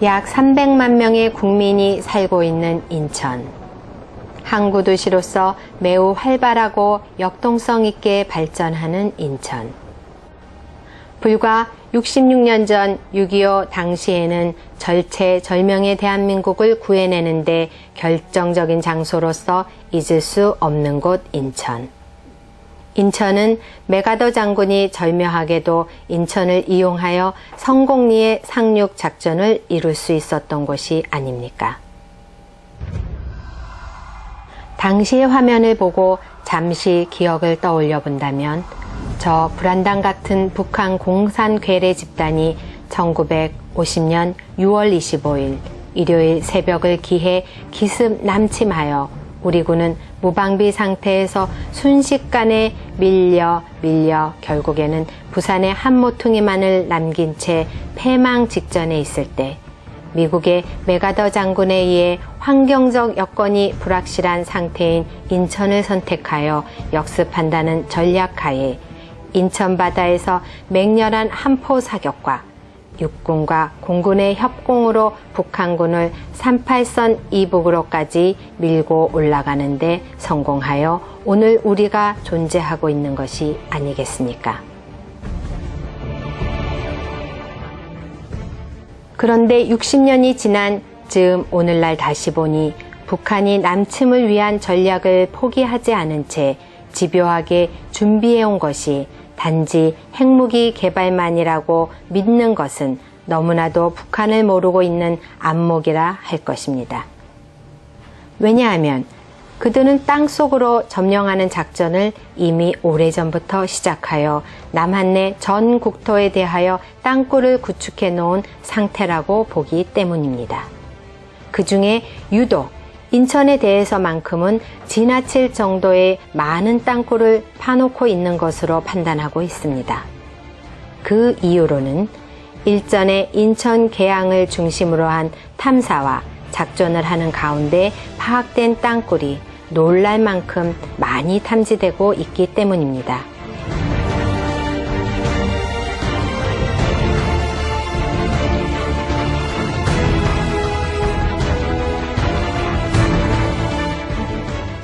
약 300만 명의 국민이 살고 있는 인천. 항구 도시로서 매우 활발하고 역동성 있게 발전하는 인천. 불과 66년 전 6.25 당시에는 절체절명의 대한민국을 구해내는데 결정적인 장소로서 잊을 수 없는 곳 인천. 인천은 메가더 장군이 절묘하게도 인천을 이용하여 성공리의 상륙 작전을 이룰 수 있었던 곳이 아닙니까? 당시의 화면을 보고 잠시 기억을 떠올려 본다면 저 불안당 같은 북한 공산 괴뢰 집단이 1950년 6월 25일 일요일 새벽을 기해 기습 남침하여 우리 군은 무방비 상태에서 순식간에 밀려 결국에는 부산의 한 모퉁이만을 남긴 채 패망 직전에 있을 때 미국의 메가더 장군에 의해 환경적 여건이 불확실한 상태인 인천을 선택하여 역습한다는 전략하에 인천 바다에서 맹렬한 함포 사격과 육군과 공군의 협공으로 북한군을 38선 이북으로까지 밀고 올라가는 데 성공하여 오늘 우리가 존재하고 있는 것이 아니겠습니까? 그런데 60년이 지난 즈음 오늘날 다시 보니 북한이 남침을 위한 전략을 포기하지 않은 채 집요하게 준비해온 것이 단지 핵무기 개발만이라고 믿는 것은 너무나도 북한을 모르고 있는 안목이라 할 것입니다. 왜냐하면 그들은 땅속으로 점령하는 작전을 이미 오래전부터 시작하여 남한내 전 국토에 대하여 땅굴을 구축해 놓은 상태라고 보기 때문입니다. 그 중에 유독 인천에 대해서만큼은 지나칠 정도의 많은 땅굴을 파놓고 있는 것으로 판단하고 있습니다. 그 이유로는 일전에 인천 계양을 중심으로 한 탐사와 작전을 하는 가운데 파악된 땅굴이 놀랄 만큼 많이 탐지되고 있기 때문입니다.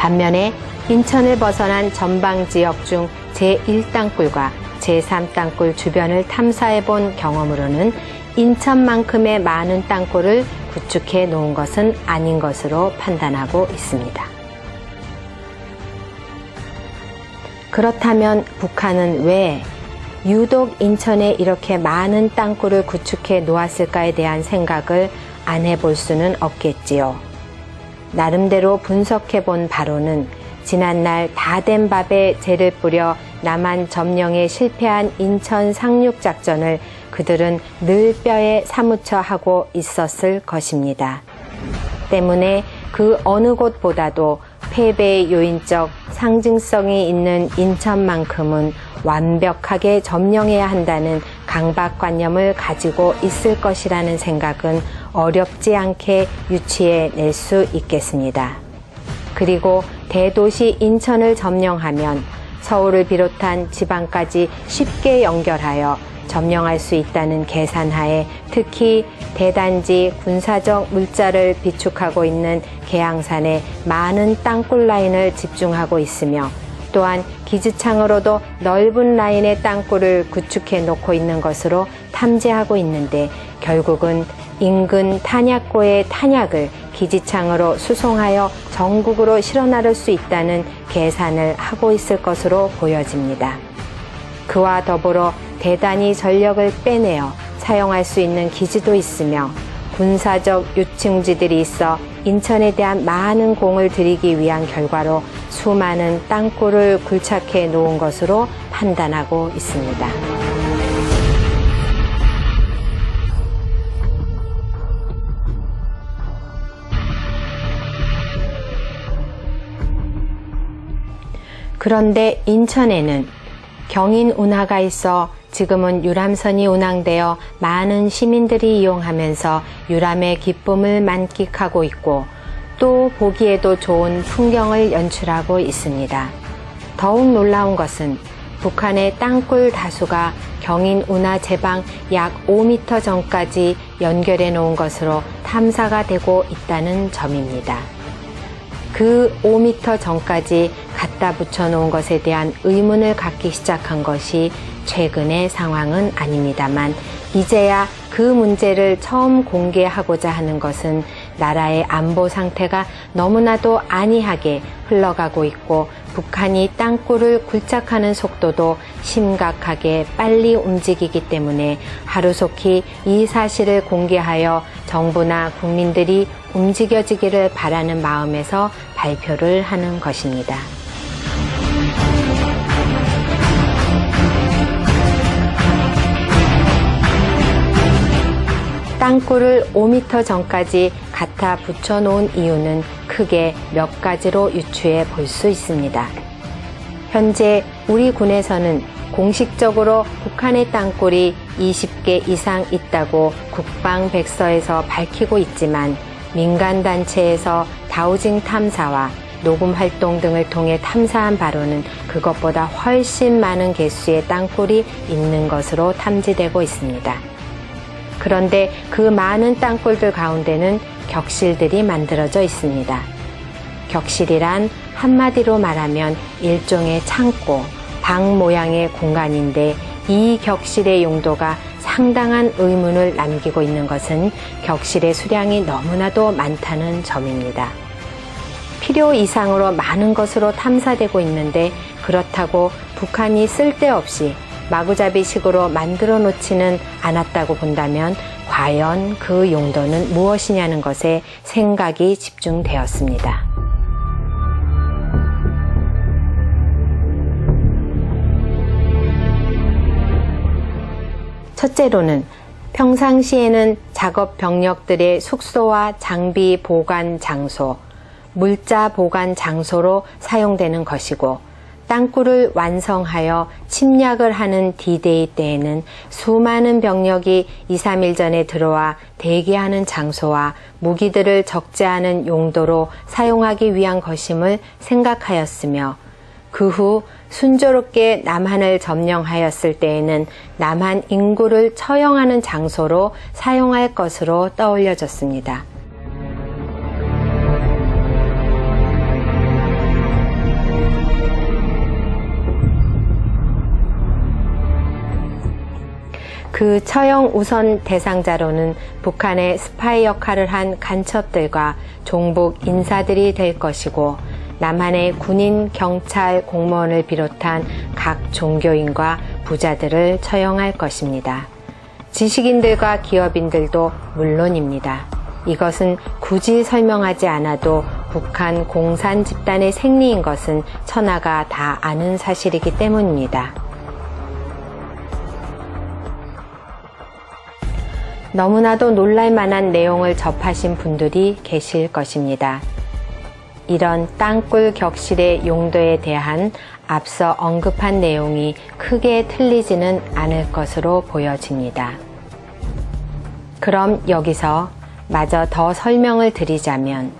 반면에 인천을 벗어난 전방 지역 중 제1땅굴과 제3땅굴 주변을 탐사해 본 경험으로는 인천만큼의 많은 땅굴을 구축해 놓은 것은 아닌 것으로 판단하고 있습니다. 그렇다면 북한은 왜 유독 인천에 이렇게 많은 땅굴을 구축해 놓았을까에 대한 생각을 안 해볼 수는 없겠지요. 나름대로 분석해 본 바로는 지난날 다 된 밥에 재를 뿌려 남한 점령에 실패한 인천 상륙 작전을 그들은 늘 뼈에 사무쳐 하고 있었을 것입니다. 때문에 그 어느 곳보다도 패배의 요인적 상징성이 있는 인천만큼은 완벽하게 점령해야 한다는 강박관념을 가지고 있을 것이라는 생각은 어렵지 않게 유추해 낼 수 있겠습니다. 그리고 대도시 인천을 점령하면 서울을 비롯한 지방까지 쉽게 연결하여 점령할 수 있다는 계산하에 특히 대단지 군사적 물자를 비축하고 있는 계양산에 많은 땅굴 라인을 집중하고 있으며 또한 기지창으로도 넓은 라인의 땅굴을 구축해 놓고 있는 것으로 탐지하고 있는데 결국은 인근 탄약고의 탄약을 기지창으로 수송하여 전국으로 실어 나를 수 있다는 계산을 하고 있을 것으로 보여집니다. 그와 더불어 대단히 전력을 빼내어 사용할 수 있는 기지도 있으며 군사적 유충지들이 있어 인천에 대한 많은 공을 들이기 위한 결과로 수많은 땅굴을 굴착해 놓은 것으로 판단하고 있습니다. 그런데 인천에는 경인 운하가 있어 지금은 유람선이 운항되어 많은 시민들이 이용하면서 유람의 기쁨을 만끽하고 있고 또 보기에도 좋은 풍경을 연출하고 있습니다. 더욱 놀라운 것은 북한의 땅굴 다수가 경인 운하 제방 약 5m 전까지 연결해 놓은 것으로 탐사가 되고 있다는 점입니다. 그 5m 전까지 갖다 붙여 놓은 것에 대한 의문을 갖기 시작한 것이 최근의 상황은 아닙니다만, 이제야 그 문제를 처음 공개하고자 하는 것은 나라의 안보 상태가 너무나도 안이하게 흘러가고 있고, 북한이 땅굴을 굴착하는 속도도 심각하게 빨리 움직이기 때문에 하루속히 이 사실을 공개하여 정부나 국민들이 움직여지기를 바라는 마음에서 발표를 하는 것입니다. 땅굴을 5m 전까지 갖다 붙여놓은 이유는 크게 몇 가지로 유추해 볼 수 있습니다. 현재 우리 군에서는 공식적으로 북한의 땅굴이 20개 이상 있다고 국방백서에서 밝히고 있지만, 민간단체에서 다우징 탐사와 녹음 활동 등을 통해 탐사한 바로는 그것보다 훨씬 많은 개수의 땅굴이 있는 것으로 탐지되고 있습니다. 그런데 그 많은 땅굴들 가운데는 격실들이 만들어져 있습니다. 격실이란 한마디로 말하면 일종의 창고, 방 모양의 공간인데, 이 격실의 용도가 상당한 의문을 남기고 있는 것은 격실의 수량이 너무나도 많다는 점입니다. 필요 이상으로 많은 것으로 탐사되고 있는데, 그렇다고 북한이 쓸데없이 마구잡이식으로 만들어 놓지는 않았다고 본다면 과연 그 용도는 무엇이냐는 것에 생각이 집중되었습니다. 첫째로는 평상시에는 작업 병력들의 숙소와 장비 보관 장소, 물자 보관 장소로 사용되는 것이고, 땅굴을 완성하여 침략을 하는 D-Day 때에는 수많은 병력이 2, 3일 전에 들어와 대기하는 장소와 무기들을 적재하는 용도로 사용하기 위한 것임을 생각하였으며, 그 후 순조롭게 남한을 점령하였을 때에는 남한 인구를 처형하는 장소로 사용할 것으로 떠올려졌습니다. 그 처형 우선 대상자로는 북한의 스파이 역할을 한 간첩들과 종북 인사들이 될 것이고, 남한의 군인, 경찰, 공무원을 비롯한 각 종교인과 부자들을 처형할 것입니다. 지식인들과 기업인들도 물론입니다. 이것은 굳이 설명하지 않아도 북한 공산 집단의 생리인 것은 천하가 다 아는 사실이기 때문입니다. 너무나도 놀랄만한 내용을 접하신 분들이 계실 것입니다. 이런 땅굴 격실의 용도에 대한 앞서 언급한 내용이 크게 틀리지는 않을 것으로 보여집니다. 그럼 여기서 마저 더 설명을 드리자면,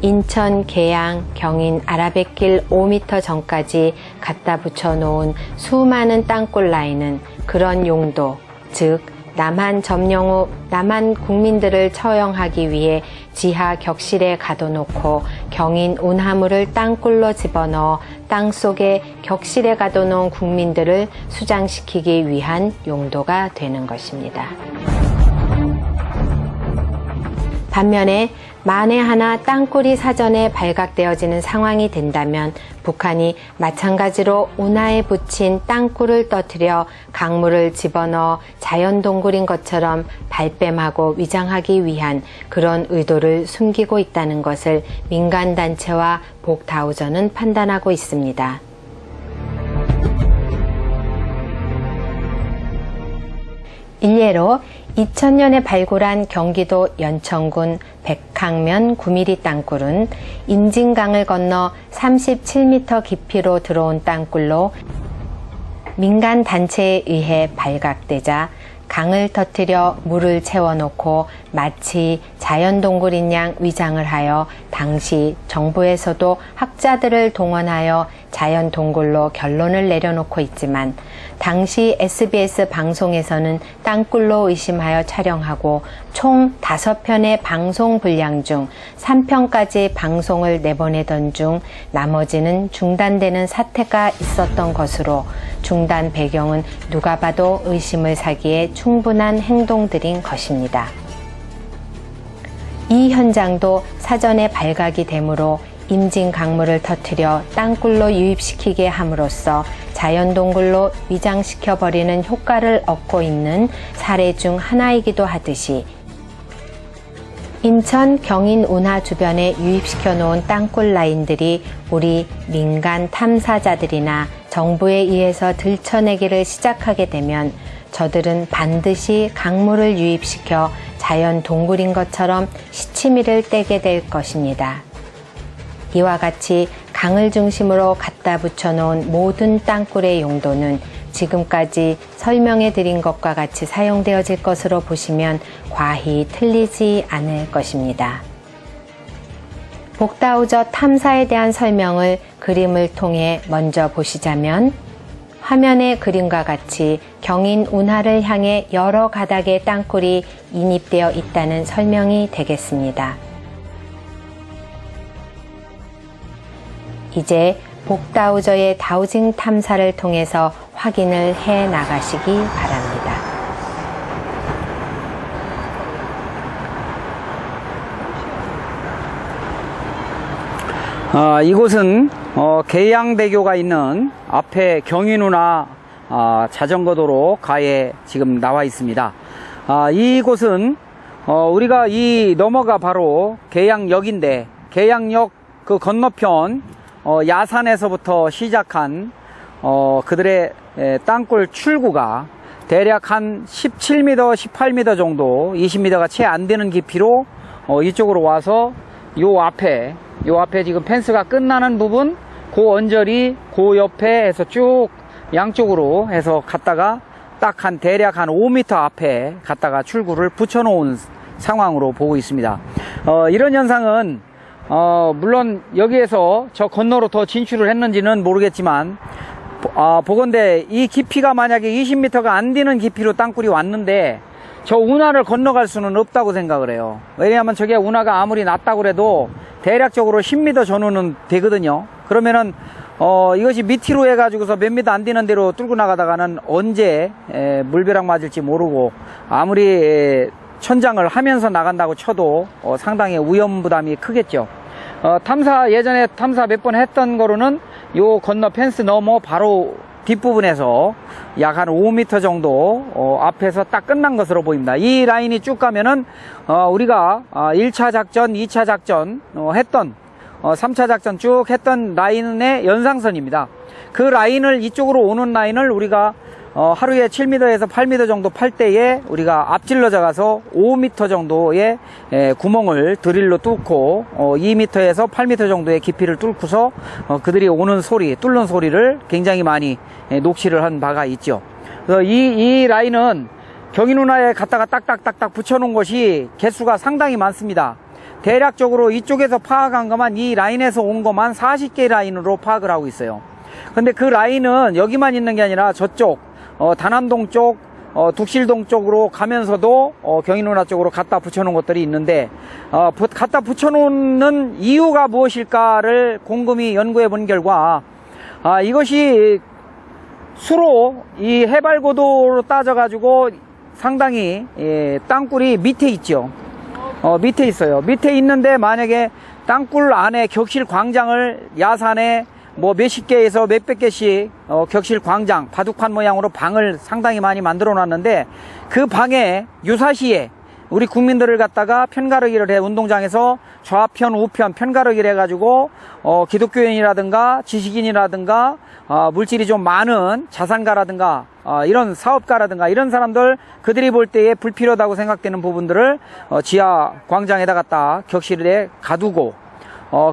인천, 계양, 경인, 아라뱃길 5m 전까지 갖다 붙여 놓은 수많은 땅굴 라인은 그런 용도, 즉 남한 점령 후 남한 국민들을 처형하기 위해 지하 격실에 가둬놓고 경인 운하물을 땅굴로 집어넣어 땅속에 격실에 가둬놓은 국민들을 수장시키기 위한 용도가 되는 것입니다. 반면에 만에 하나 땅굴이 사전에 발각되어지는 상황이 된다면 북한이 마찬가지로 운하에 붙인 땅굴을 떠뜨려 강물을 집어넣어 자연동굴인 것처럼 발뺌하고 위장하기 위한 그런 의도를 숨기고 있다는 것을 민간단체와 복다우전은 판단하고 있습니다. 일례로 2000년에 발굴한 경기도 연천군 백항면 9mm 땅굴은 임진강을 건너 37m 깊이로 들어온 땅굴로 민간 단체에 의해 발각되자 강을 터뜨려 물을 채워놓고 마치 자연동굴인 양 위장을 하여 당시 정부에서도 학자들을 동원하여 자연동굴로 결론을 내려놓고 있지만 당시 SBS 방송에서는 땅굴로 의심하여 촬영하고 총 5편의 방송 분량 중 3편까지 방송을 내보내던 중 나머지는 중단되는 사태가 있었던 것으로 중단 배경은 누가 봐도 의심을 사기에 충분한 행동들인 것입니다. 이 현장도 사전에 발각이 되므로 임진 강물을 터뜨려 땅굴로 유입시키게 함으로써 자연동굴로 위장시켜버리는 효과를 얻고 있는 사례 중 하나이기도 하듯이 인천 경인 운하 주변에 유입시켜 놓은 땅굴 라인들이 우리 민간 탐사자들이나 정부에 의해서 들춰내기를 시작하게 되면 저들은 반드시 강물을 유입시켜 자연 동굴인 것처럼 시치미를 떼게 될 것입니다. 이와 같이 강을 중심으로 갖다 붙여놓은 모든 땅굴의 용도는 지금까지 설명해 드린 것과 같이 사용되어질 것으로 보시면 과히 틀리지 않을 것입니다. 복다우저 탐사에 대한 설명을 그림을 통해 먼저 보시자면 화면의 그림과 같이 경인 운하를 향해 여러 가닥의 땅굴이 인입되어 있다는 설명이 되겠습니다. 이제 복다우저의 다우징 탐사를 통해서 확인을 해 나가시기 바랍니다. 이곳은 계양대교가 있는 앞에 경인운하 자전거도로 가에 지금 나와 있습니다. 이곳은 우리가 이 너머가 바로 계양역인데 계양역 그 건너편 야산에서부터 시작한 그들의 땅굴 출구가 대략 한 17m, 18m 정도, 20m가 채 안 되는 깊이로 이쪽으로 와서 요 앞에 지금 펜스가 끝나는 부분, 그 언저리, 그 옆에 해서 쭉 양쪽으로 해서 갔다가 딱 대략 한 5m 앞에 갔다가 출구를 붙여놓은 상황으로 보고 있습니다. 이런 현상은 물론 여기에서 저 건너로 더 진출을 했는지는 모르겠지만 보건대 이 깊이가 만약에 20m가 안 되는 깊이로 땅굴이 왔는데 저 운하를 건너갈 수는 없다고 생각을 해요. 왜냐하면 저게 운하가 아무리 낮다고 해도 대략적으로 10m 전후는 되거든요. 그러면은 이것이 밑으로 해가지고서 몇 미터 안 되는 데로 뚫고 나가다가는 언제 물벼락 맞을지 모르고 아무리 천장을 하면서 나간다고 쳐도 상당히 위험 부담이 크겠죠. 예전에 탐사 몇 번 했던 거로는 요 건너 펜스 넘어 바로 뒷부분에서 약 한 5m 정도 앞에서 딱 끝난 것으로 보입니다. 이 라인이 쭉 가면은 우리가 1차 작전, 2차 작전 했던 3차 작전 쭉 했던 라인의 연상선입니다. 그 라인을 이쪽으로 오는 라인을 우리가 하루에 7m에서 8m 정도 팔 때에 우리가 앞질러져 가서 5m 정도의 구멍을 드릴로 뚫고 2m에서 8m 정도의 깊이를 뚫고서 그들이 오는 소리, 뚫는 소리를 굉장히 많이 녹취를 한 바가 있죠. 그래서 이 라인은 경인운하에 갖다가 딱딱딱딱 붙여놓은 것이 개수가 상당히 많습니다. 대략적으로 이쪽에서 파악한 것만 이 라인에서 온 것만 40개 라인으로 파악을 하고 있어요. 근데 그 라인은 여기만 있는 게 아니라 저쪽 단암동 쪽, 둑실동 쪽으로 가면서도 경인운하 쪽으로 갖다 붙여놓은 것들이 있는데 갖다 붙여놓는 이유가 무엇일까를 곰곰이 연구해 본 결과 이것이 수로 이 해발 고도로 따져가지고 상당히 땅굴이 밑에 있죠. 밑에 있어요. 밑에 있는데 만약에 땅굴 안에 격실 광장을 야산에 뭐 몇십 개에서 몇백 개씩 격실 광장, 바둑판 모양으로 방을 상당히 많이 만들어 놨는데 그 방에 유사시에 우리 국민들을 갖다가 편가르기를 해 운동장에서 좌편, 우편 편가르기를 해가지고 기독교인이라든가 지식인이라든가 물질이 좀 많은 자산가라든가 이런 사업가라든가 이런 사람들 그들이 볼 때에 불필요하다고 생각되는 부분들을 지하 광장에다 갖다 격실에 가두고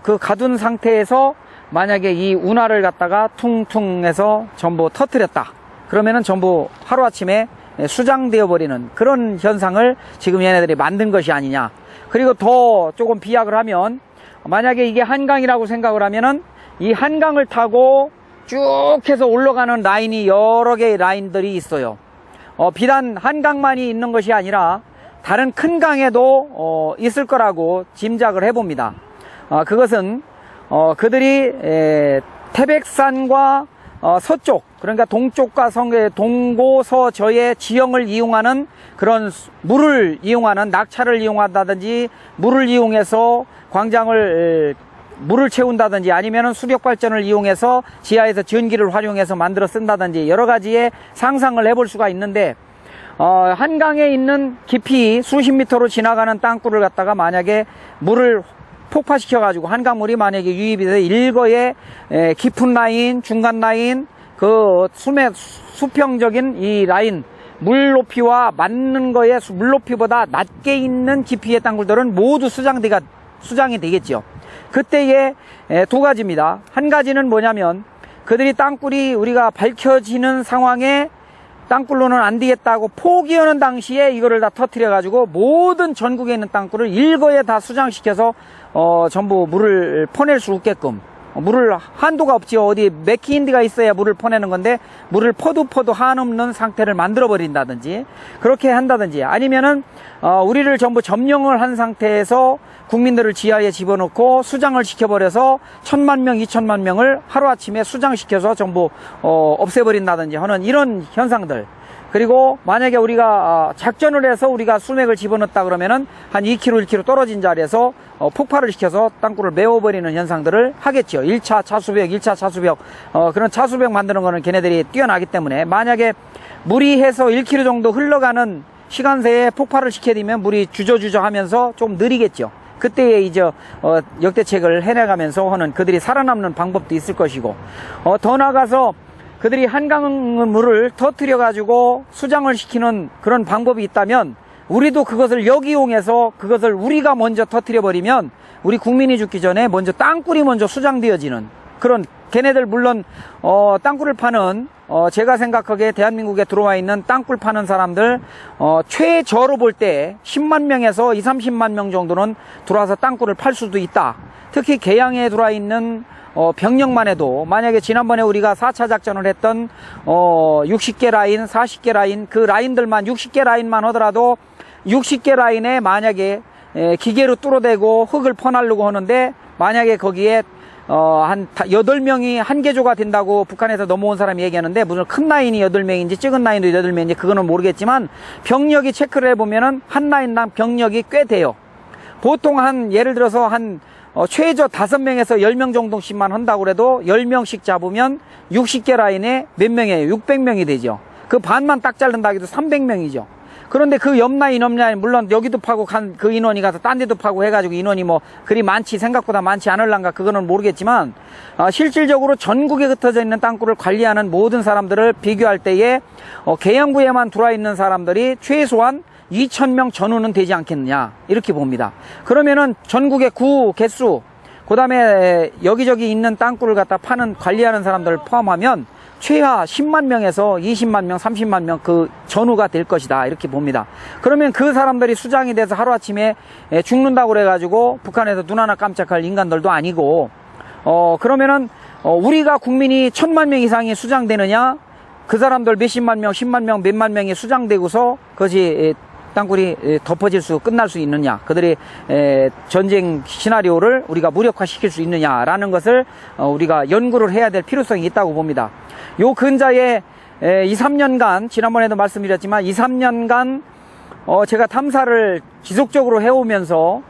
그 가둔 상태에서 만약에 이 운하를 갖다가 퉁퉁 해서 전부 터뜨렸다. 그러면은 전부 하루아침에 수장되어 버리는 그런 현상을 지금 얘네들이 만든 것이 아니냐. 그리고 더 조금 비약을 하면, 만약에 이게 한강이라고 생각을 하면은 이 한강을 타고 쭉 해서 올라가는 라인이 여러 개의 라인들이 있어요. 비단 한강만이 있는 것이 아니라 다른 큰 강에도 있을 거라고 짐작을 해봅니다. 그것은 그들이 태백산과 서쪽, 그러니까 동쪽과 동고서저의 지형을 이용하는 그런 물을 이용하는, 낙차를 이용한다든지 물을 이용해서 광장을 물을 채운다든지, 아니면은 수력 발전을 이용해서 지하에서 전기를 활용해서 만들어 쓴다든지 여러 가지의 상상을 해볼 수가 있는데, 한강에 있는 깊이 수십 미터로 지나가는 땅굴을 갖다가 만약에 물을 폭파시켜가지고 한강물이 만약에 유입이 돼 일거에 깊은 라인, 중간 라인, 그 수평적인 이 라인, 물 높이와 맞는 거에 물 높이보다 낮게 있는 깊이의 땅굴들은 모두 수장이 되겠죠. 그때의 두 가지입니다. 한 가지는 뭐냐면, 그들이 땅굴이 우리가 밝혀지는 상황에 땅굴로는 안 되겠다고 포기하는 당시에 이거를 다 터뜨려 가지고 모든 전국에 있는 땅굴을 일거에 다 수장시켜서 전부 물을 퍼낼 수 없게끔, 물을 한도가 없지요. 어디 맥힌 데가 있어야 물을 퍼내는 건데 물을 퍼도 한없는 상태를 만들어 버린다든지 그렇게 한다든지, 아니면은 우리를 전부 점령을 한 상태에서 국민들을 지하에 집어넣고 수장을 시켜버려서 1000만 명, 2000만 명을 하루아침에 수장시켜서 전부 없애버린다든지 하는 이런 현상들. 그리고 만약에 우리가 작전을 해서 우리가 수맥을 집어넣었다 그러면은 한 2km, 1km 떨어진 자리에서 폭발을 시켜서 땅굴을 메워버리는 현상들을 하겠죠. 1차 차수벽, 2차 차수벽, 그런 차수벽 만드는 거는 걔네들이 뛰어나기 때문에, 만약에 물이 해서 1km 정도 흘러가는 시간새에 폭발을 시켜야되면 물이 주저주저 하면서 좀 느리겠죠. 그때에 이제 역대책을 해나가면서 하는, 그들이 살아남는 방법도 있을 것이고, 더 나아가서 그들이 한강물을 터뜨려 가지고 수장을 시키는 그런 방법이 있다면, 우리도 그것을 역이용해서 그것을 우리가 먼저 터뜨려 버리면 우리 국민이 죽기 전에 먼저 땅굴이 먼저 수장되어지는 그런, 걔네들 물론 땅굴을 파는, 제가 생각하기에 대한민국에 들어와 있는 땅굴 파는 사람들 최저로 볼 때 10만 명에서 2, 30만 명 정도는 들어와서 땅굴을 팔 수도 있다. 특히 계양에 들어와 있는 병력만 해도, 만약에 지난번에 우리가 4차 작전을 했던 60개 라인, 40개 라인, 그 라인들만 60개 라인만 하더라도 60개 라인에 만약에 기계로 뚫어대고 흙을 퍼나르고 하는데, 만약에 거기에 한 8명이 한 개조가 된다고 북한에서 넘어온 사람이 얘기하는데, 무슨 큰 라인이 8명인지 작은 라인도 8명인지 그거는 모르겠지만 병력이 체크를 해보면은 한 라인당 병력이 꽤 돼요. 보통 예를 들어서 최저 5명에서 10명 정도씩만 한다고 그래도 10명씩 잡으면 60개 라인에 몇 명이에요? 600명이 되죠. 그 반만 딱 자른다 해도 300명이죠. 그런데 그 옆라인, 물론 여기도 파고 그 인원이 가서 딴 데도 파고 해가지고 인원이 뭐 그리 생각보다 많지 않을란가 그거는 모르겠지만, 실질적으로 전국에 흩어져 있는 땅굴을 관리하는 모든 사람들을 비교할 때에 계양구에만 들어와 있는 사람들이 최소한 2000명 전후는 되지 않겠느냐, 이렇게 봅니다. 그러면은 전국의 구 개수, 그 다음에 여기저기 있는 땅굴을 갖다 관리하는 사람들을 포함하면 최하 10만 명에서 20만 명, 30만 명 그 전후가 될 것이다, 이렇게 봅니다. 그러면 그 사람들이 수장이 돼서 하루아침에 죽는다고 그래가지고 북한에서 눈 하나 깜짝할 인간들도 아니고, 그러면은 우리가 국민이 1000만 명 이상이 수장되느냐, 그 사람들 몇십만 명, 10만 명, 몇만 명이 수장되고서 그것이 땅굴이 덮어질 끝날 수 있느냐, 그들의 전쟁 시나리오를 우리가 무력화시킬 수 있느냐라는 것을 우리가 연구를 해야 될 필요성이 있다고 봅니다. 요 근자에 2, 3년간, 지난번에도 말씀드렸지만 2, 3년간 제가 탐사를 지속적으로 해오면서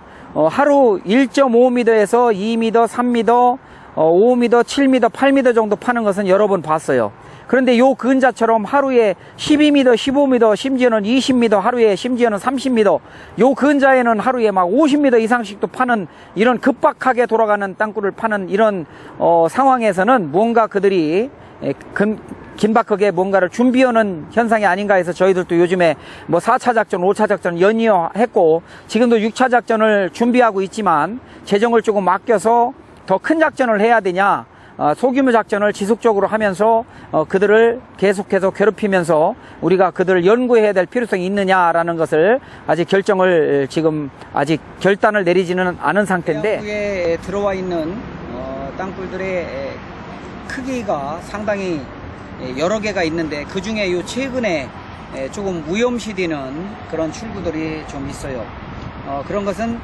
하루 1.5m에서 2m, 3m, 5m, 7m, 8m 정도 파는 것은 여러 번 봤어요. 그런데 요 근자처럼 하루에 12m, 15m, 심지어는 20m, 하루에 심지어는 30m, 요 근자에는 하루에 막 50m 이상씩도 파는, 이런 급박하게 돌아가는 땅굴을 파는 이런 상황에서는 뭔가 그들이 긴박하게 뭔가를 준비하는 현상이 아닌가 해서, 저희들도 요즘에 뭐 4차 작전, 5차 작전 연이어 했고, 지금도 6차 작전을 준비하고 있지만 재정을 조금 아껴서 더 큰 작전을 해야 되냐, 소규모 작전을 지속적으로 하면서 그들을 계속해서 괴롭히면서 우리가 그들을 연구해야 될 필요성이 있느냐라는 것을 아직 결정을 지금 아직 결단을 내리지는 않은 상태인데, 해양구에 들어와 있는 땅굴들의 크기가 상당히 여러 개가 있는데, 그 중에 요 최근에 조금 위험시되는 그런 출구들이 좀 있어요. 그런 것은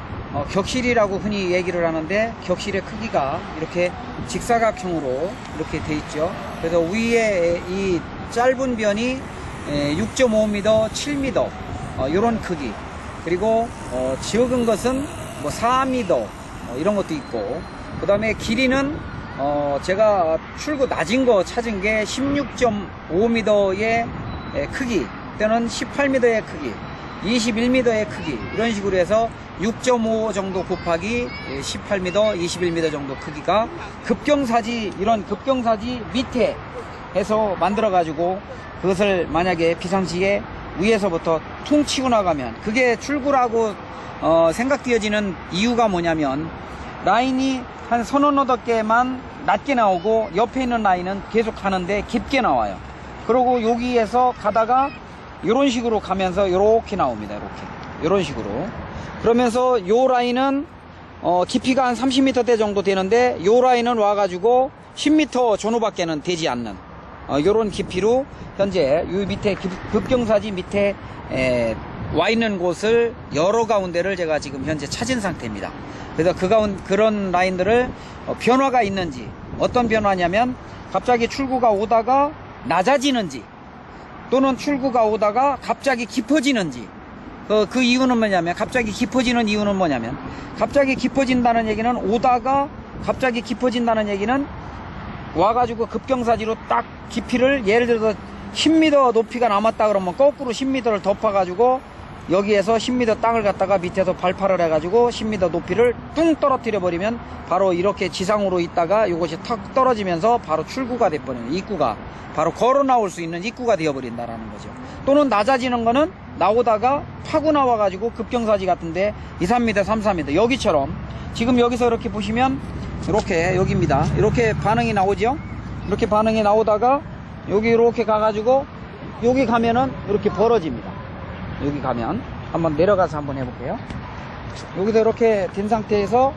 격실이라고 흔히 얘기를 하는데, 격실의 크기가 이렇게 직사각형으로 이렇게 돼 있죠. 그래서 위에 이 짧은 변이 6.5m, 7m 이런 크기, 그리고 적은 것은 뭐 4m 이런 것도 있고, 그 다음에 길이는 제가 출구 낮은 거 찾은 게 16.5m의 크기 또는 18m의 크기, 21m의 크기, 이런 식으로 해서 6.5 정도 곱하기 18m, 21m 정도 크기가 급경사지, 이런 급경사지 밑에 해서 만들어 가지고, 그것을 만약에 비상시에 위에서부터 퉁 치고 나가면 그게 출구라고 생각되어지는 이유가 뭐냐면, 라인이 한 서너 개만 낮게 나오고 옆에 있는 라인은 계속 가는데 깊게 나와요. 그리고 여기에서 가다가 이런 식으로 가면서 이렇게 나옵니다. 이런 식으로. 그러면서 요 라인은 깊이가 한 30m대 정도 되는데, 요 라인은 와가지고 10m 전후밖에는 되지 않는 요런 깊이로 현재 요 밑에 급경사지 밑에 와 있는 곳을 여러 가운데를 제가 지금 현재 찾은 상태입니다. 그래서 그런 라인들을 변화가 있는지, 어떤 변화냐면 갑자기 출구가 오다가 낮아지는지, 또는 출구가 오다가 갑자기 깊어지는지. 그 이유는 뭐냐면, 갑자기 깊어지는 이유는 뭐냐면, 갑자기 깊어진다는 얘기는, 오다가 갑자기 깊어진다는 얘기는 와가지고 급경사지로 딱 깊이를, 예를 들어서 10m 높이가 남았다 그러면 거꾸로 10m를 덮어가지고 여기에서 10m 땅을 갖다가 밑에서 발파를 해가지고 10m 높이를 뚱 떨어뜨려 버리면 바로 이렇게 지상으로 있다가 이것이 탁 떨어지면서 바로 출구가 돼버리는, 입구가 바로 걸어 나올 수 있는 입구가 되어버린다라는 거죠. 또는 낮아지는 거는 나오다가 파고 나와가지고 급경사지 같은데 2, 3m, 3, 4m, 여기처럼 지금 여기서 이렇게 보시면 이렇게 여기입니다. 이렇게 반응이 나오죠. 이렇게 반응이 나오다가 여기 이렇게 가가지고 여기 가면은 이렇게 벌어집니다. 여기 가면 한번 내려가서 한번 해볼게요. 여기서 이렇게 된 상태에서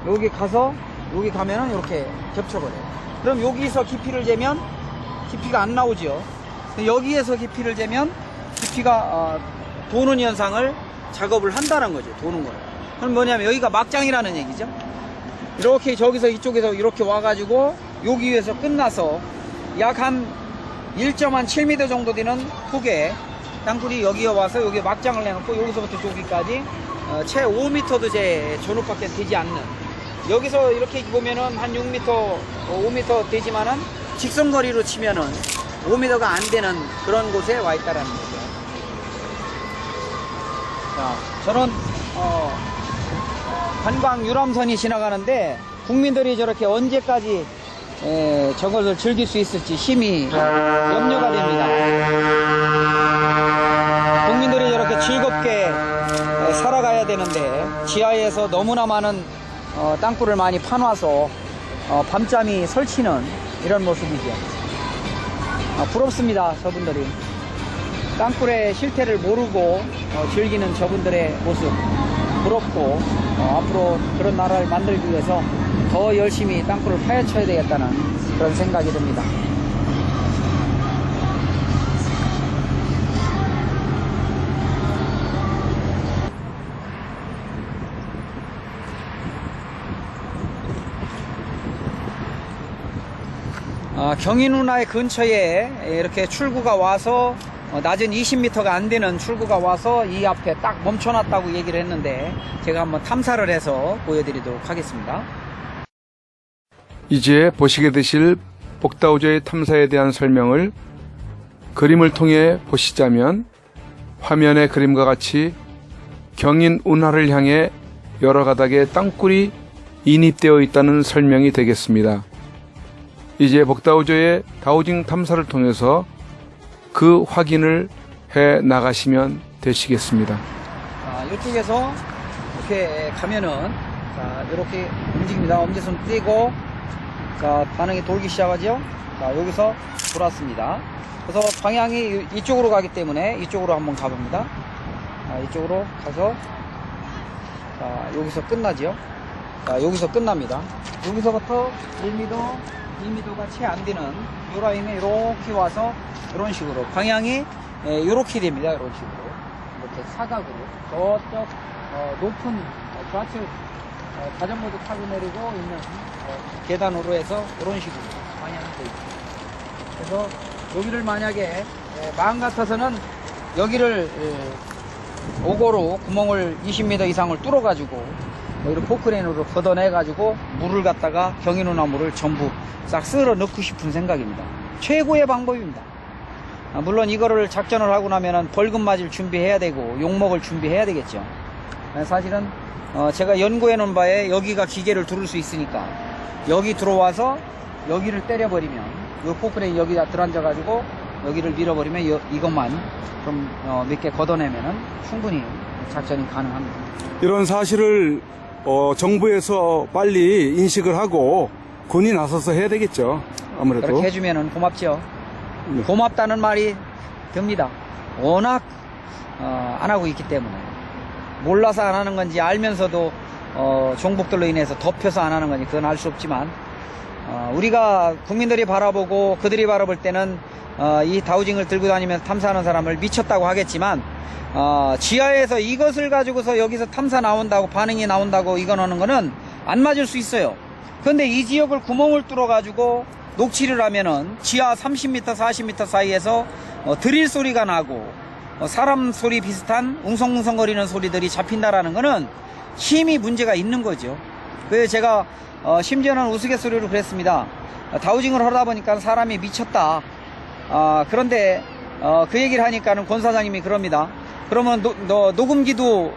여기 가서 여기 가면은 이렇게 겹쳐버려요. 그럼 여기서 깊이를 재면 깊이가 안 나오죠. 여기에서 깊이를 재면 깊이가 도는 현상을 작업을 한다는 거죠. 도는 거예요. 그럼 뭐냐면 여기가 막장이라는 얘기죠. 이렇게 저기서 이쪽에서 이렇게 와가지고 여기에서 끝나서 약 한 1.7m 정도 되는 폭의 땅굴이 여기에 와서 여기 막장을 내놓고 여기서부터 저기까지 채 5m도 제 전후밖에 되지 않는, 여기서 이렇게 보면은 한 6m, 5m 되지만은 직선거리로 치면은 5m가 안 되는 그런 곳에 와 있다라는 거죠. 자, 저는 관광 유람선이 지나가는데 국민들이 저렇게 언제까지 저것을 즐길 수 있을지 심히 염려가 됩니다. 국민들이 저렇게 즐겁게 살아가야 되는데 지하에서 너무나 많은 땅굴을 많이 파놔서 밤잠이 설치는 이런 모습이죠. 부럽습니다. 저분들이 땅굴의 실태를 모르고 즐기는 저분들의 모습 부럽고, 앞으로 그런 나라를 만들기 위해서 더 열심히 땅굴을 파헤쳐야 되겠다는 그런 생각이 듭니다. 경인운하의 근처에 이렇게 출구가 와서 낮은 20m가 안 되는 출구가 와서 이 앞에 딱 멈춰놨다고 얘기를 했는데, 제가 한번 탐사를 해서 보여드리도록 하겠습니다. 이제 보시게 되실 복다우저의 탐사에 대한 설명을 그림을 통해 보시자면, 화면의 그림과 같이 경인운하를 향해 여러 가닥의 땅굴이 인입되어 있다는 설명이 되겠습니다. 이제 복다우저의 다우징 탐사를 통해서 그 확인을 해 나가시면 되시겠습니다. 이쪽에서 이렇게 가면은, 자, 이렇게 움직입니다. 엄지손 떼고, 자, 반응이 돌기 시작하죠? 자, 여기서 돌았습니다. 그래서 방향이 이쪽으로 가기 때문에 이쪽으로 한번 가봅니다. 자, 이쪽으로 가서, 자, 여기서 끝나죠? 자, 여기서 끝납니다. 여기서부터 1m, 2m가 채 안 되는 요 라인에 이렇게 와서 이런 식으로 방향이 이렇게 됩니다. 이런 식으로. 이렇게 사각으로. 저쪽 높은 좌측 자전거도 타고 내리고 있는 계단으로 해서 이런 식으로 방향이 되어 있습니다. 그래서 여기를 만약에 마음 같아서는 여기를 오고로 구멍을 20m 이상을 뚫어 가지고 이렇게 포크레인으로 걷어내 가지고 물을 갖다가 경인운하 물을 전부 싹 쓸어 넣고 싶은 생각입니다. 최고의 방법입니다. 물론 이거를 작전을 하고 나면은 벌금 맞을 준비해야 되고 욕먹을 준비해야 되겠죠. 사실은 제가 연구해 놓은 바에 여기가 기계를 두를 수 있으니까 여기 들어와서 여기를 때려버리면 이 포크레인 여기다 들어앉아 가지고 여기를 밀어버리면 이것만 좀 몇 개 걷어내면은 충분히 작전이 가능합니다. 이런 사실을 정부에서 빨리 인식을 하고 군이 나서서 해야 되겠죠. 아무래도. 그렇게 해주면은 고맙죠. 네. 고맙다는 말이 듭니다. 워낙 안 하고 있기 때문에 몰라서 안 하는 건지 알면서도 종북들로 인해서 덮여서 안 하는 건지 그건 알 수 없지만 우리가 국민들이 바라보고 그들이 바라볼 때는 이 다우징을 들고 다니면서 탐사하는 사람을 미쳤다고 하겠지만 지하에서 이것을 가지고서 여기서 탐사 나온다고 반응이 나온다고 이거 넣는 거는 안 맞을 수 있어요. 그런데 이 지역을 구멍을 뚫어 가지고 녹취를 하면은 지하 30m 40m 사이에서 드릴 소리가 나고 사람 소리 비슷한 웅성웅성거리는 소리들이 잡힌다라는 거는 힘이 문제가 있는 거죠. 그래서 제가 심지어는 우스갯소리로 그랬습니다. 다우징을 하다 보니까 사람이 미쳤다. 그런데 그 얘기를 하니까는 권 사장님이 그럽니다. 그러면 너 녹음기도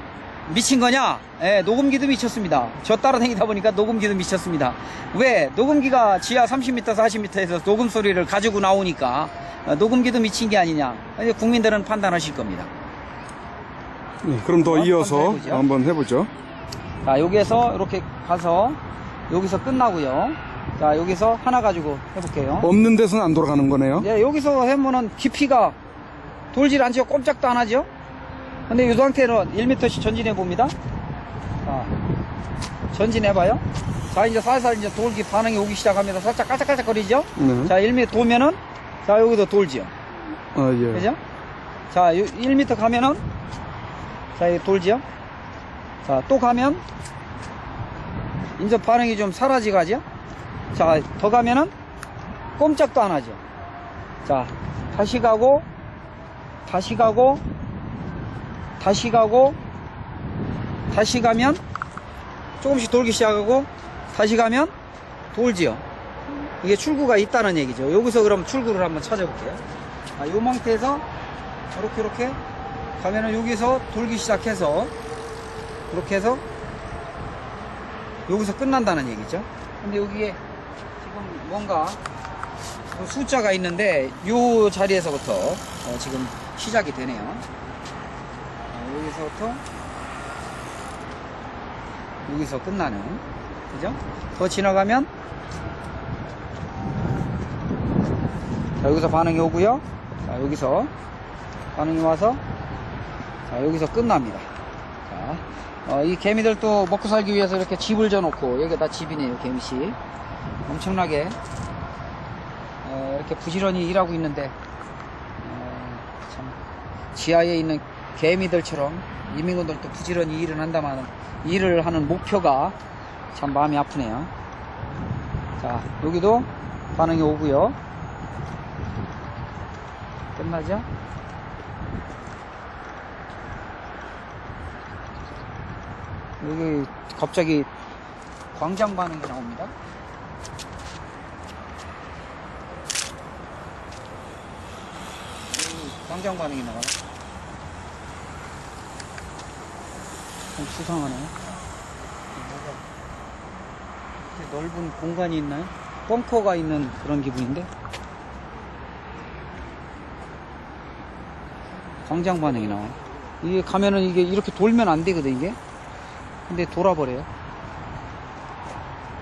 미친 거냐? 예, 녹음기도 미쳤습니다. 저 따라다니다 보니까 녹음기도 미쳤습니다. 왜? 녹음기가 지하 30m, 40m에서 녹음 소리를 가지고 나오니까 녹음기도 미친 게 아니냐. 국민들은 판단하실 겁니다. 네, 그럼 더 이어서 해보죠. 한번 해보죠. 자, 여기에서 이렇게 가서 여기서 끝나고요. 자, 여기서 하나 가지고 해볼게요. 없는 데서는 안 돌아가는 거네요. 네, 여기서 해면은 깊이가 돌질 않죠. 꼼짝도 안 하죠. 근데 이 상태는 1m씩 전진해 봅니다. 자, 전진해봐요. 자, 이제 살살 이제 돌기 반응이 오기 시작합니다. 살짝 깔짝깔짝거리죠? 네. 자, 1m 돌면은, 자, 여기도 돌지요. 예. 그죠? 자, 1m 가면은, 자, 여기 돌지요? 자, 또 가면, 이제 반응이 좀 사라지가죠? 자, 더 가면은, 꼼짝도 안 하죠. 자, 다시 가고, 다시 가고, 다시 가고, 다시 가면 조금씩 돌기 시작하고 다시 가면 돌지요. 이게 출구가 있다는 얘기죠. 여기서 그럼 출구를 한번 찾아볼게요. 요 상태에서 이렇게 가면은 여기서 돌기 시작해서 이렇게 해서 여기서 끝난다는 얘기죠. 근데 여기에 지금 뭔가 숫자가 있는데 요 자리에서부터 지금 시작이 되네요. 여기서부터 여기서 끝나는, 그죠? 더 지나가면 자, 여기서 반응이 오고요. 자, 여기서 반응이 와서 자, 여기서 끝납니다. 자, 이 개미들도 먹고 살기 위해서 이렇게 집을 져놓고 여기가 다 집이네요. 개미씨 엄청나게 이렇게 부지런히 일하고 있는데 참 지하에 있는 개미들처럼 인민군들도 부지런히 일을 한다만 일을 하는 목표가 참 마음이 아프네요. 자, 여기도 반응이 오고요. 끝나죠? 여기 갑자기 광장 반응이 나옵니다. 광장 반응이 나와요. 좀 수상하네. 뭐가 넓은 공간이 있나요? 벙커가 있는 그런 기분인데? 광장 반응이 나와. 이게 가면은 이게 이렇게 돌면 안 되거든, 이게. 근데 돌아버려요.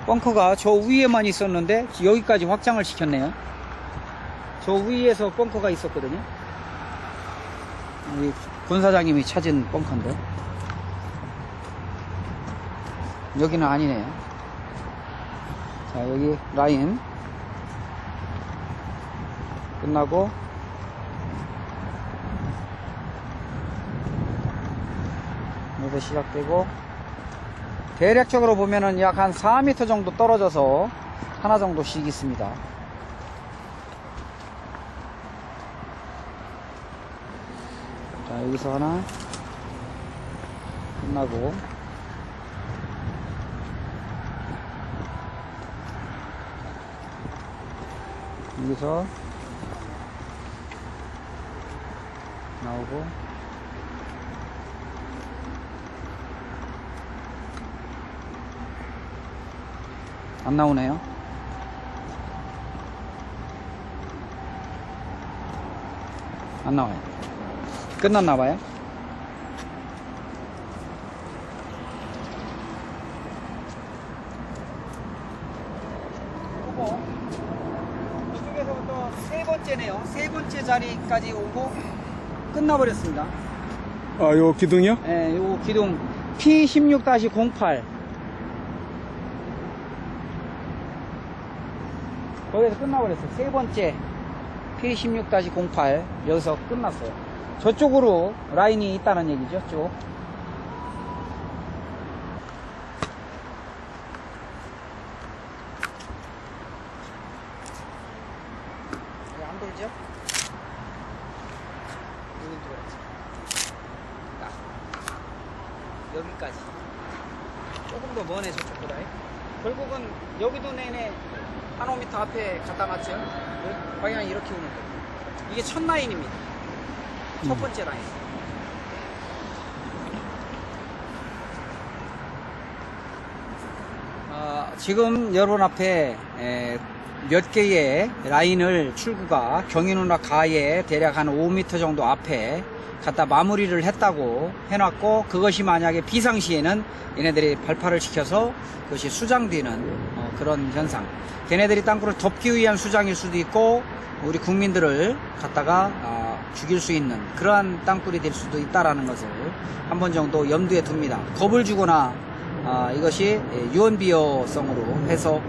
벙커가 저 위에만 있었는데 여기까지 확장을 시켰네요. 저 위에서 벙커가 있었거든요. 우리 권 사장님이 찾은 벙커인데 여기는 아니네요. 자, 여기 라인 끝나고 여기서 시작되고 대략적으로 보면은 약 한 4m 정도 떨어져서 하나 정도씩 있습니다. 자, 여기서 하나 끝나고 여기서 나오고 안 나오네요. 안 나와요. 끝났나 봐요. 이쪽에서부터 세 번째네요. 세 번째 자리까지 오고 끝나버렸습니다. 아, 요 기둥이요? 예, 요 기둥 P16-08 거기서 끝나버렸어요. 세 번째 P16-08 여기서 끝났어요. 저쪽으로 라인이 있다는 얘기죠. 쭉. 안 돌죠? 여긴 돌았지. 딱 여기까지. 조금 더 머네 저쪽보다. 결국은 여기도 내내 한 5m 앞에 갖다 맞죠? 방향이 이렇게 오는 거예요. 이게 첫 라인입니다. 첫 번째 라인. 지금 여러분 앞에 몇 개의 라인을 출구가 경인운하 가에 대략 한 5m 정도 앞에 갖다 마무리를 했다고 해놨고, 그것이 만약에 비상시에는 얘네들이 발파를 시켜서 그것이 수장되는 그런 현상. 걔네들이 땅굴을 덮기 위한 수장일 수도 있고 우리 국민들을 갖다가 죽일 수 있는 그러한 땅굴이 될 수도 있다라는 것을 한 번 정도 염두에 둡니다. 겁을 주거나 이것이 유언비어성으로 해서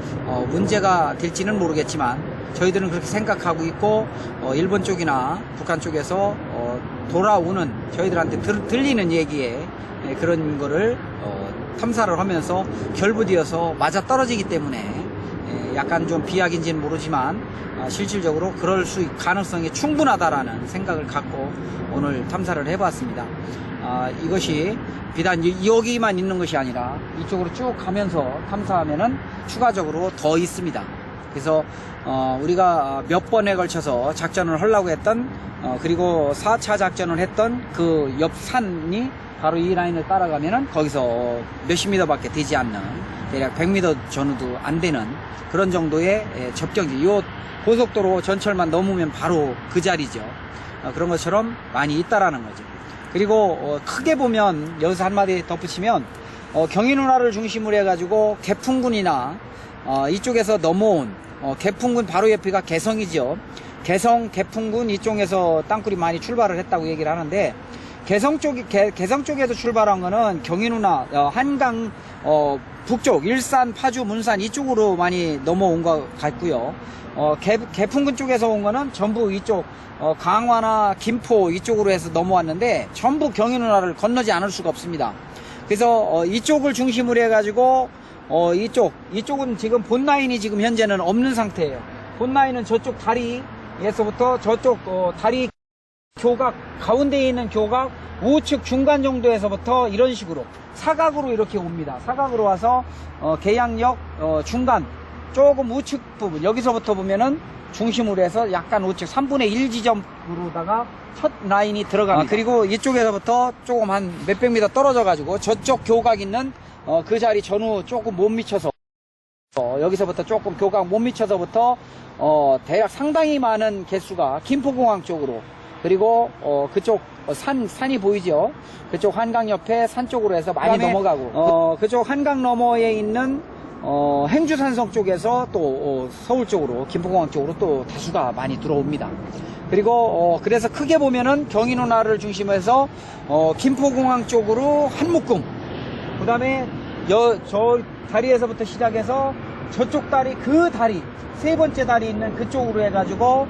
문제가 될지는 모르겠지만 저희들은 그렇게 생각하고 있고, 일본 쪽이나 북한 쪽에서 돌아오는 저희들한테 들리는 얘기에 그런 거를 탐사를 하면서 결부되어서 맞아 떨어지기 때문에 약간 좀 비약인지는 모르지만 실질적으로 그럴 수 가능성이 충분하다라는 생각을 갖고 오늘 탐사를 해봤습니다. 이것이 비단 여기만 있는 것이 아니라 이쪽으로 쭉 가면서 탐사하면은 추가적으로 더 있습니다. 그래서 우리가 몇 번에 걸쳐서 작전을 하려고 했던 그리고 4차 작전을 했던 그 옆 산이 바로 이 라인을 따라가면은 거기서 몇십 미터밖에 되지 않는, 대략 100m 전후도 안 되는 그런 정도의 접경지. 이 고속도로 전철만 넘으면 바로 그 자리죠. 그런 것처럼 많이 있다라는 거죠. 그리고 크게 보면 여기서 한마디 덧붙이면 경인운하를 중심으로 해가지고 개풍군이나 이쪽에서 넘어온 개풍군 바로 옆이가 개성이죠. 개성, 개풍군 이쪽에서 땅굴이 많이 출발을 했다고 얘기를 하는데, 개성 쪽에서 출발한 거는 경인운하 한강 북쪽 일산, 파주, 문산 이쪽으로 많이 넘어온 것 같고요. 개풍군 쪽에서 온 거는 전부 이쪽 강화나 김포 이쪽으로 해서 넘어왔는데 전부 경인운하를 건너지 않을 수가 없습니다. 그래서 이쪽을 중심으로 해가지고 이쪽은 지금 본 라인이 지금 현재는 없는 상태예요. 본 라인은 저쪽 다리에서부터 저쪽 다리 교각 가운데에 있는 교각 우측 중간 정도에서부터 이런 식으로 사각으로 이렇게 옵니다. 사각으로 와서 계양역 중간 조금 우측 부분 여기서부터 보면은 중심으로 해서 약간 우측 3분의 1 지점으로다가 첫 라인이 들어갑니다. 그리고 이쪽에서부터 조금 한 몇백 미터 떨어져 가지고 저쪽 교각 있는 그 자리 전후 조금 못 미쳐서 여기서부터 조금 교각 못 미쳐서부터 대략 상당히 많은 개수가 김포공항 쪽으로, 그리고 그쪽 산이 보이죠? 그쪽 한강 옆에 산 쪽으로 해서 많이 넘어가고, 그쪽 한강 너머에 있는 행주산성 쪽에서 또 서울 쪽으로, 김포공항 쪽으로 또 다수가 많이 들어옵니다. 그리고 그래서 크게 보면은 경인 운하를 중심해서 김포공항 쪽으로 한 묶음, 그 다음에 저 다리에서부터 시작해서 저쪽 다리, 그 다리, 세 번째 다리 있는 그쪽으로 해가지고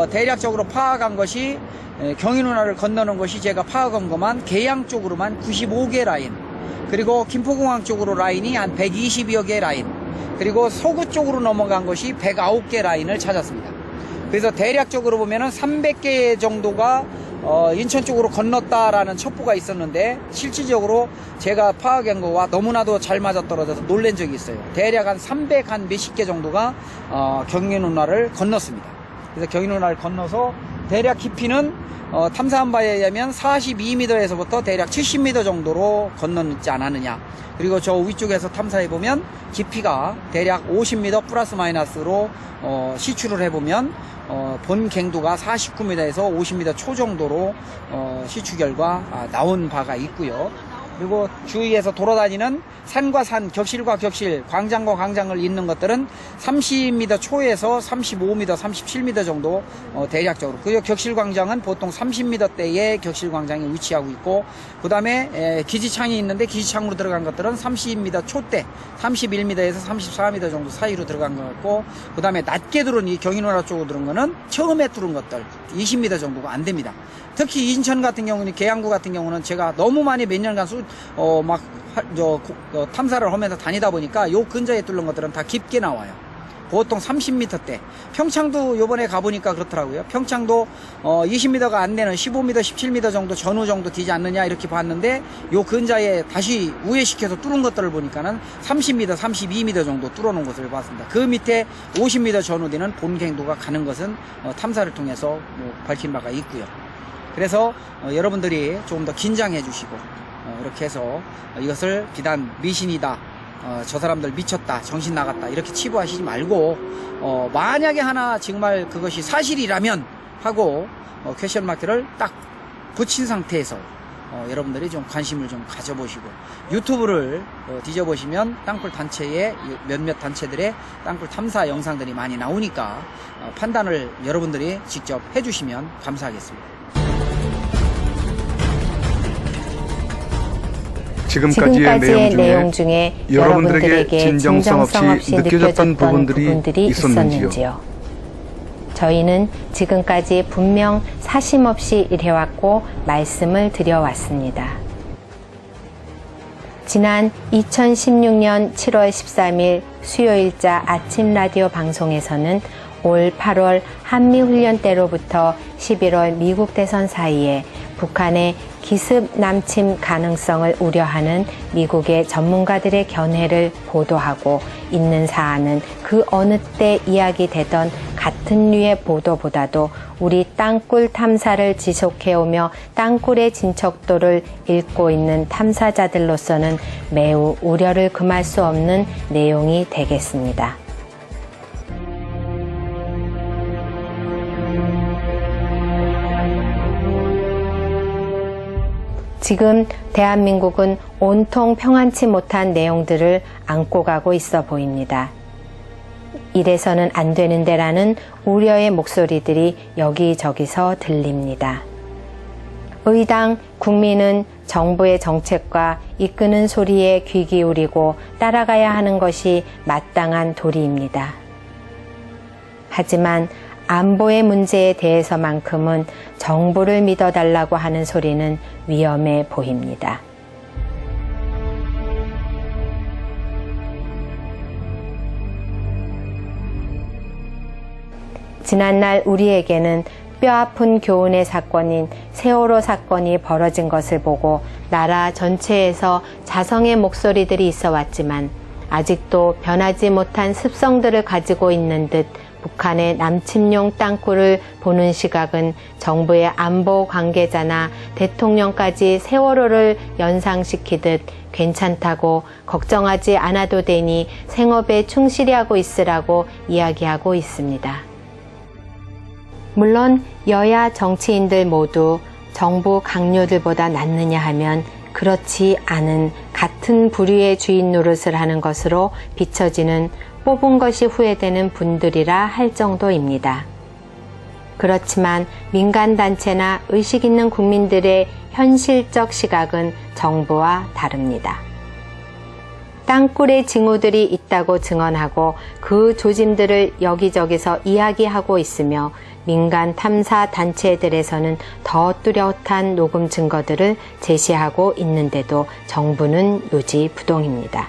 대략적으로 파악한 것이, 경인 운하를 건너는 것이 제가 파악한 것만 계양 쪽으로만 95개 라인, 그리고 김포공항 쪽으로 라인이 한 120여 개 라인, 그리고 서구 쪽으로 넘어간 것이 109개 라인을 찾았습니다. 그래서 대략적으로 보면은 300개 정도가 인천 쪽으로 건넜다라는 첩보가 있었는데, 실질적으로 제가 파악한 거와 너무나도 잘 맞아떨어져서 놀란 적이 있어요. 대략 한 300 한 몇십 개 정도가 경인 운하를 건넜습니다. 그래서 경인 운하를 건너서 대략 깊이는 탐사한 바에 의하면 42m에서부터 대략 70m 정도로 건넜지 않았느냐. 그리고 저 위쪽에서 탐사해보면 깊이가 대략 50m 플러스 마이너스로 시추를 해보면 본 갱도가 49m에서 50m 초 정도로 시추 결과 나온 바가 있고요. 그리고 주위에서 돌아다니는 산과 산, 격실과 격실, 광장과 광장을 잇는 것들은 30m 초에서 35m, 37m 정도 대략적으로. 그리고 격실광장은 보통 30m대의 격실광장이 위치하고 있고, 그 다음에 기지창이 있는데 기지창으로 들어간 것들은 30m 초대, 31m에서 34m 정도 사이로 들어간 것 같고, 그 다음에 낮게 들어온 이 경인운하 쪽으로 들어온 거는 처음에 뚫은 것들 20m 정도가 안 됩니다. 특히 인천 같은 경우는, 계양구 같은 경우는 제가 너무 많이 몇 년간 탐사를 하면서 다니다 보니까 요 근처에 뚫는 것들은 다 깊게 나와요. 보통 30m대. 평창도 요번에 가보니까 그렇더라고요. 평창도 20m가 안 되는 15m, 17m 정도 전후 정도 되지 않느냐 이렇게 봤는데, 요 근자에 다시 우회시켜서 뚫은 것들을 보니까는 30m, 32m 정도 뚫어놓은 것을 봤습니다. 그 밑에 50m 전후 되는 본갱도가 가는 것은 탐사를 통해서 밝힌 바가 있고요. 그래서 여러분들이 조금 더 긴장해 주시고, 이렇게 해서 이것을 비단 미신이다, 저 사람들 미쳤다, 정신 나갔다 이렇게 치부하시지 말고, 만약에 하나 정말 그것이 사실이라면 하고 퀘션 마크를 딱 붙인 상태에서 여러분들이 좀 관심을 좀 가져보시고, 유튜브를 뒤져보시면 땅굴 단체의 몇몇 단체들의 땅굴 탐사 영상들이 많이 나오니까 판단을 여러분들이 직접 해주시면 감사하겠습니다. 지금까지의 내용 중에 여러분들에게 진정성 없이 느껴졌던 부분들이 있었는지요? 저희는 지금까지 분명 사심 없이 일해왔고 말씀을 드려왔습니다. 지난 2016년 7월 13일 수요일자 아침 라디오 방송에서는 올 8월 한미훈련 때로부터 11월 미국 대선 사이에 북한의 기습 남침 가능성을 우려하는 미국의 전문가들의 견해를 보도하고 있는 사안은 그 어느 때 이야기되던 같은 류의 보도보다도 우리 땅굴 탐사를 지속해오며 땅굴의 진척도를 읽고 있는 탐사자들로서는 매우 우려를 금할 수 없는 내용이 되겠습니다. 지금 대한민국은 온통 평안치 못한 내용들을 안고 가고 있어 보입니다. 이래서는 안 되는데라는 우려의 목소리들이 여기저기서 들립니다. 의당 국민은 정부의 정책과 이끄는 소리에 귀 기울이고 따라가야 하는 것이 마땅한 도리입니다. 하지만 안보의 문제에 대해서만큼은 정부를 믿어달라고 하는 소리는 위험해 보입니다. 지난날 우리에게는 뼈아픈 교훈의 사건인 세월호 사건이 벌어진 것을 보고 나라 전체에서 자성의 목소리들이 있어 왔지만 아직도 변하지 못한 습성들을 가지고 있는 듯 북한의 남침용 땅굴을 보는 시각은 정부의 안보 관계자나 대통령까지 세월호를 연상시키듯 괜찮다고 걱정하지 않아도 되니 생업에 충실히 하고 있으라고 이야기하고 있습니다. 물론 여야 정치인들 모두 정부 강요들보다 낫느냐 하면 그렇지 않은 같은 부류의 주인 노릇을 하는 것으로 비춰지는 뽑은 것이 후회되는 분들이라 할 정도입니다. 그렇지만 민간단체나 의식 있는 국민들의 현실적 시각은 정부와 다릅니다. 땅굴에 징후들이 있다고 증언하고 그 조짐들을 여기저기서 이야기하고 있으며 민간 탐사 단체들에서는 더 뚜렷한 녹음 증거들을 제시하고 있는데도 정부는 요지부동입니다.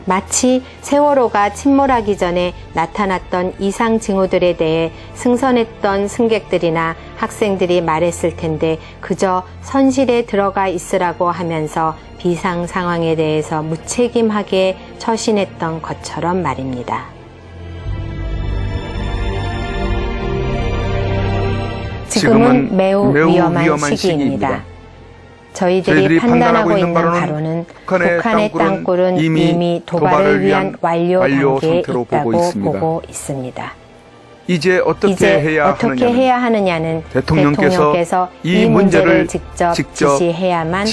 마치 세월호가 침몰하기 전에 나타났던 이상 징후들에 대해 승선했던 승객들이나 학생들이 말했을 텐데 그저 선실에 들어가 있으라고 하면서 비상 상황에 대해서 무책임하게 처신했던 것처럼 말입니다. 지금은 매우 위험한 시기입니다. 저희들이 판단하고 있는 바로는 북한의 땅굴은 이미 도발을 위한 완료 단계에 있다고 보고 있습니다. 이제 어떻게 해야 하느냐는 대통령께서 이 문제를 직접 지시해야만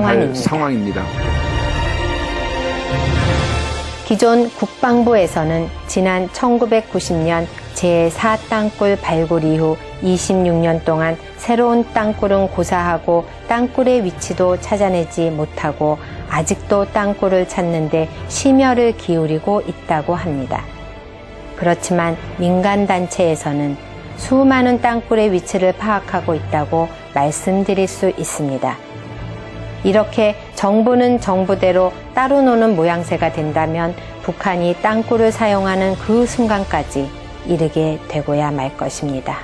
할 상황입니다. 기존 국방부에서는 지난 1990년 제4 땅굴 발굴 이후 26년 동안 새로운 땅굴은 고사하고 땅굴의 위치도 찾아내지 못하고 아직도 땅굴을 찾는데 심혈을 기울이고 있다고 합니다. 그렇지만 민간단체에서는 수많은 땅굴의 위치를 파악하고 있다고 말씀드릴 수 있습니다. 이렇게 정부는 정부대로 따로 노는 모양새가 된다면 북한이 땅굴을 사용하는 그 순간까지 이르게 되고야 말 것입니다.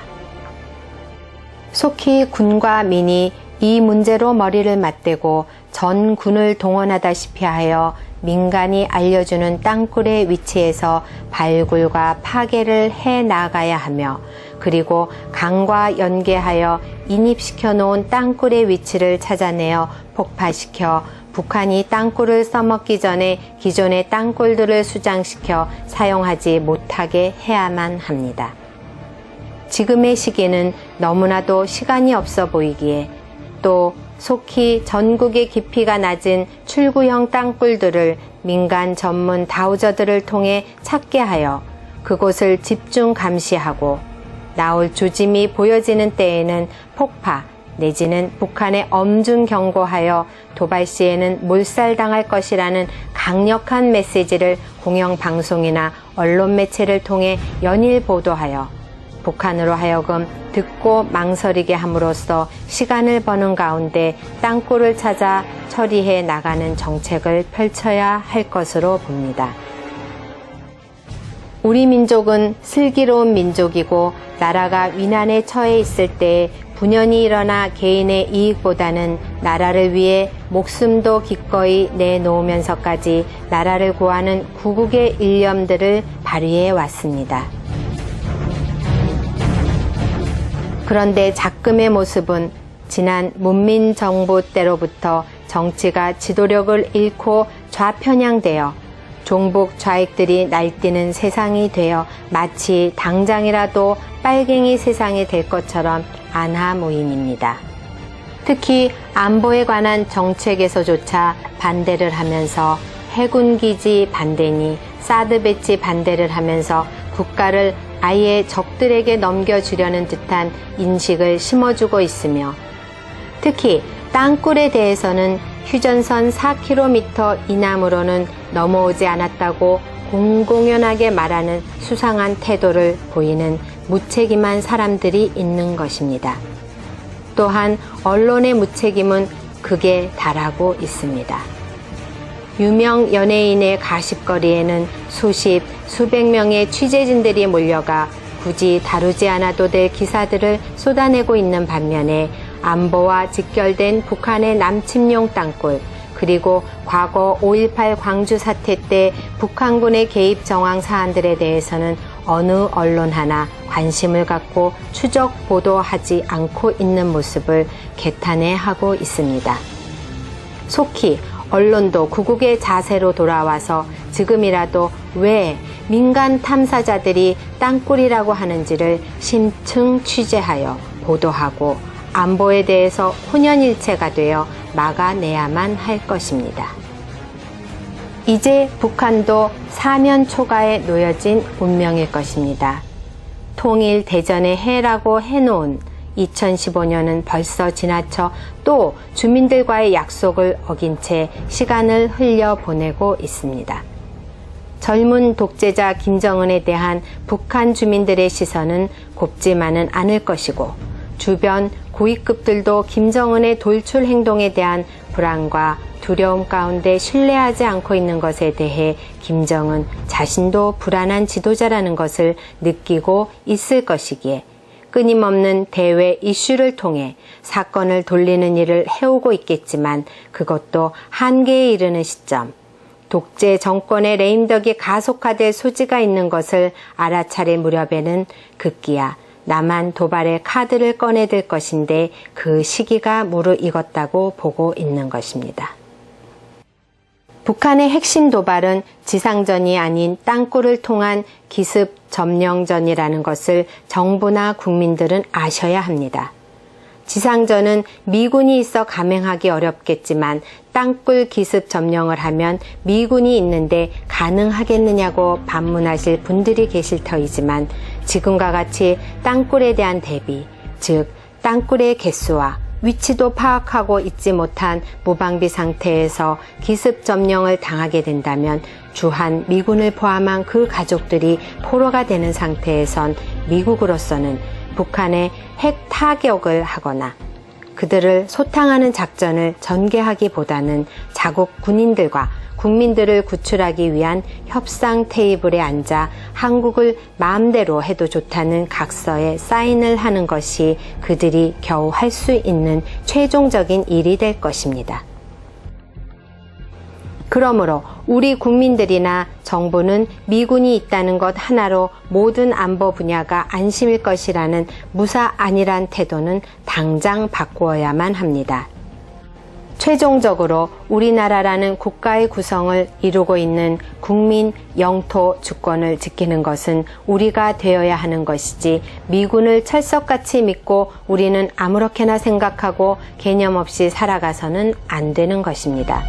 속히 군과 민이 이 문제로 머리를 맞대고 전 군을 동원하다시피 하여 민간이 알려주는 땅굴의 위치에서 발굴과 파괴를 해 나가야 하며 그리고 강과 연계하여 인입시켜 놓은 땅굴의 위치를 찾아내어 폭파시켜 북한이 땅굴을 써먹기 전에 기존의 땅굴들을 수장시켜 사용하지 못하게 해야만 합니다. 지금의 시기는 너무나도 시간이 없어 보이기에 또 속히 전국의 깊이가 낮은 출구형 땅굴들을 민간 전문 다우저들을 통해 찾게 하여 그곳을 집중 감시하고 나올 조짐이 보여지는 때에는 폭파 내지는 북한에 엄중 경고하여 도발 시에는 몰살당할 것이라는 강력한 메시지를 공영방송이나 언론 매체를 통해 연일 보도하여 북한으로 하여금 듣고 망설이게 함으로써 시간을 버는 가운데 땅굴을 찾아 처리해 나가는 정책을 펼쳐야 할 것으로 봅니다. 우리 민족은 슬기로운 민족이고 나라가 위난에 처해 있을 때 분연이 일어나 개인의 이익보다는 나라를 위해 목숨도 기꺼이 내놓으면서까지 나라를 구하는 구국의 일념들을 발휘해 왔습니다. 그런데 작금의 모습은 지난 문민정부 때로부터 정치가 지도력을 잃고 좌편향되어 종북 좌익들이 날뛰는 세상이 되어 마치 당장이라도 빨갱이 세상이 될 것처럼 안하무인입니다. 특히 안보에 관한 정책에서조차 반대를 하면서 해군기지 반대니 사드 배치 반대를 하면서 국가를 아예 적들에게 넘겨주려는 듯한 인식을 심어주고 있으며 특히 땅굴에 대해서는 휴전선 4km 이남으로는 넘어오지 않았다고 공공연하게 말하는 수상한 태도를 보이는 무책임한 사람들이 있는 것입니다. 또한 언론의 무책임은 극에 달하고 있습니다. 유명 연예인의 가십거리에는 수십, 수백 명의 취재진들이 몰려가 굳이 다루지 않아도 될 기사들을 쏟아내고 있는 반면에 안보와 직결된 북한의 남침용 땅굴, 그리고 과거 5.18 광주 사태 때 북한군의 개입 정황 사안들에 대해서는 어느 언론 하나 관심을 갖고 추적 보도하지 않고 있는 모습을 개탄해하고 있습니다. 속히 언론도 구국의 자세로 돌아와서 지금이라도 왜 민간 탐사자들이 땅굴이라고 하는지를 심층 취재하여 보도하고 안보에 대해서 혼연일체가 되어 막아내야만 할 것입니다. 이제 북한도 사면 초가에 놓여진 운명일 것입니다. 통일 대전의 해라고 해놓은 2015년은 벌써 지나쳐 또 주민들과의 약속을 어긴 채 시간을 흘려보내고 있습니다. 젊은 독재자 김정은에 대한 북한 주민들의 시선은 곱지만은 않을 것이고 주변 고위급들도 김정은의 돌출 행동에 대한 불안과 두려움 가운데 신뢰하지 않고 있는 것에 대해 김정은 자신도 불안한 지도자라는 것을 느끼고 있을 것이기에 끊임없는 대외 이슈를 통해 사건을 돌리는 일을 해오고 있겠지만 그것도 한계에 이르는 시점, 독재 정권의 레임덕이 가속화될 소지가 있는 것을 알아차릴 무렵에는 급기야 남한 도발의 카드를 꺼내들 것인데 그 시기가 무르익었다고 보고 있는 것입니다. 북한의 핵심 도발은 지상전이 아닌 땅굴을 통한 기습 점령전이라는 것을 정부나 국민들은 아셔야 합니다. 지상전은 미군이 있어 감행하기 어렵겠지만 땅굴 기습 점령을 하면 미군이 있는데 가능하겠느냐고 반문하실 분들이 계실 터이지만 지금과 같이 땅굴에 대한 대비, 즉 땅굴의 개수와 위치도 파악하고 있지 못한 무방비 상태에서 기습 점령을 당하게 된다면 주한 미군을 포함한 그 가족들이 포로가 되는 상태에선 미국으로서는 북한에 핵 타격을 하거나 그들을 소탕하는 작전을 전개하기보다는 자국 군인들과 국민들을 구출하기 위한 협상 테이블에 앉아 한국을 마음대로 해도 좋다는 각서에 사인을 하는 것이 그들이 겨우 할 수 있는 최종적인 일이 될 것입니다. 그러므로 우리 국민들이나 정부는 미군이 있다는 것 하나로 모든 안보 분야가 안심일 것이라는 무사안일한 태도는 당장 바꾸어야만 합니다. 최종적으로 우리나라라는 국가의 구성을 이루고 있는 국민 영토 주권을 지키는 것은 우리가 되어야 하는 것이지 미군을 철석같이 믿고 우리는 아무렇게나 생각하고 개념 없이 살아가서는 안 되는 것입니다.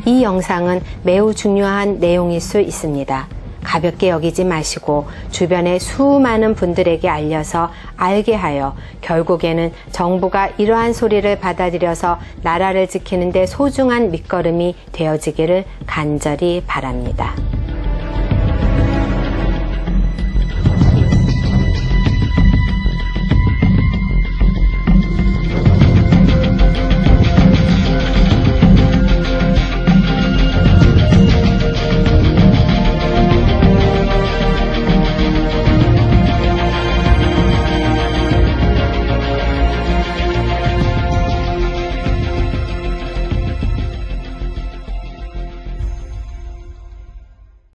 이 영상은 매우 중요한 내용일 수 있습니다. 가볍게 여기지 마시고 주변의 수많은 분들에게 알려서 알게 하여 결국에는 정부가 이러한 소리를 받아들여서 나라를 지키는 데 소중한 밑거름이 되어지기를 간절히 바랍니다.